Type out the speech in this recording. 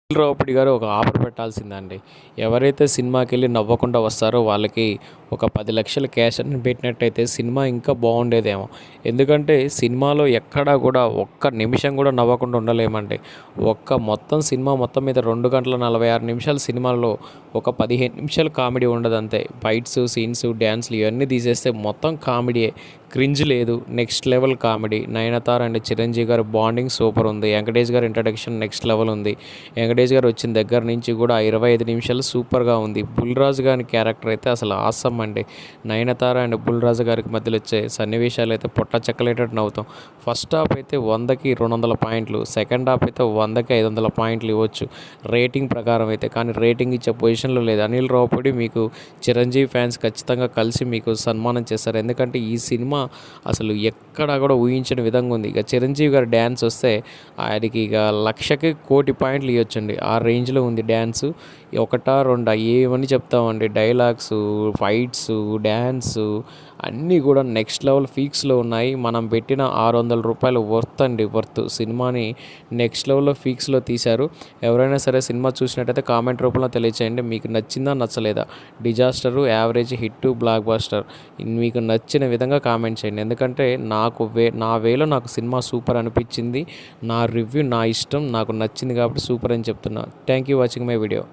రావుపూడి గారు ఒక ఆఫర్ పెట్టాల్సిందండి. ఎవరైతే సినిమాకెళ్ళి నవ్వకుండా వస్తారో వాళ్ళకి ఒక 10,00,000 క్యాష్ అని పెట్టినట్టయితే సినిమా ఇంకా బాగుండేదేమో. ఎందుకంటే సినిమాలో ఎక్కడా కూడా ఒక్క నిమిషం కూడా నవ్వకుండా ఉండలేమండి. మొత్తం సినిమా మొత్తం మీద 2 గంటల 46 నిమిషాల సినిమాలో ఒక 15 నిమిషాలు కామెడీ ఉండదంతే. ఫైట్స్, సీన్స్, డ్యాన్స్‌లు ఇవన్నీ తీసేస్తే మొత్తం కామెడీయే. క్రింజ్ లేదు. Next level comedy. Nayanthara and Chiranjeevi గారి బాండింగ్ సూపర్ ఉంది. వెంకటేష్ గారి ఇంట్రడక్షన్ నెక్స్ట్ లెవెల్ ఉంది. వెంకటేష్ గారు వచ్చిన దగ్గర నుంచి కూడా 25 నిమిషాలు సూపర్గా ఉంది. బుల్రాజు గారి క్యారెక్టర్ అయితే అసలు ఆసమ్ అండి. నయనతార అండ్ బుల్రాజు గారికి మధ్యలో వచ్చే సన్నివేశాలు అయితే పొట్ట చెక్కలేటట్టు నవ్వుతాం. ఫస్ట్ హాఫ్ అయితే 100కి 200 పాయింట్లు, సెకండ్ హాఫ్ అయితే 100కి 500 పాయింట్లు ఇవ్వచ్చు రేటింగ్ ప్రకారం అయితే. కానీ రేటింగ్ ఇచ్చే పొజిషన్లో లేదు. అనిల్ రావుపూడి మీకు చిరంజీవి ఫ్యాన్స్ ఖచ్చితంగా కలిసి మీకు సన్మానం చేస్తారు. ఎందుకంటే ఈ సినిమా అసలు ఎక్కడా కూడా ఊహించని విధంగా ఉంది. ఇక చిరంజీవి గారి డ్యాన్స్ వస్తే ఆయనకి ఇక 1,00,000కి 1,00,00,000 పాయింట్లు ఇవ్వచ్చండి. ఆ రేంజ్లో ఉంది డ్యాన్సు. ఒకటా రెండా ఏమని చెప్తామండి. డైలాగ్సు, ఫైట్సు, డ్యాన్సు అన్నీ కూడా నెక్స్ట్ లెవెల్ పీక్స్లో ఉన్నాయి. మనం పెట్టిన ₹600 వర్త్ అండి, వర్త్. సినిమాని నెక్స్ట్ లెవెల్లో పీక్స్లో తీశారు. ఎవరైనా సరే సినిమా చూసినట్టయితే కామెంట్ రూపంలో తెలియచేయండి. మీకు నచ్చిందా నచ్చలేదా? Disaster, average, hit, block buster మీకు నచ్చిన విధంగా కామెంట్ చేయండి. ఎందుకంటే నా వేలో నాకు సినిమా సూపర్ అనిపించింది. నా రివ్యూ నా ఇష్టం, నాకు నచ్చింది కాబట్టి సూపర్ అని చెప్తున్నా. Thank you watching my video.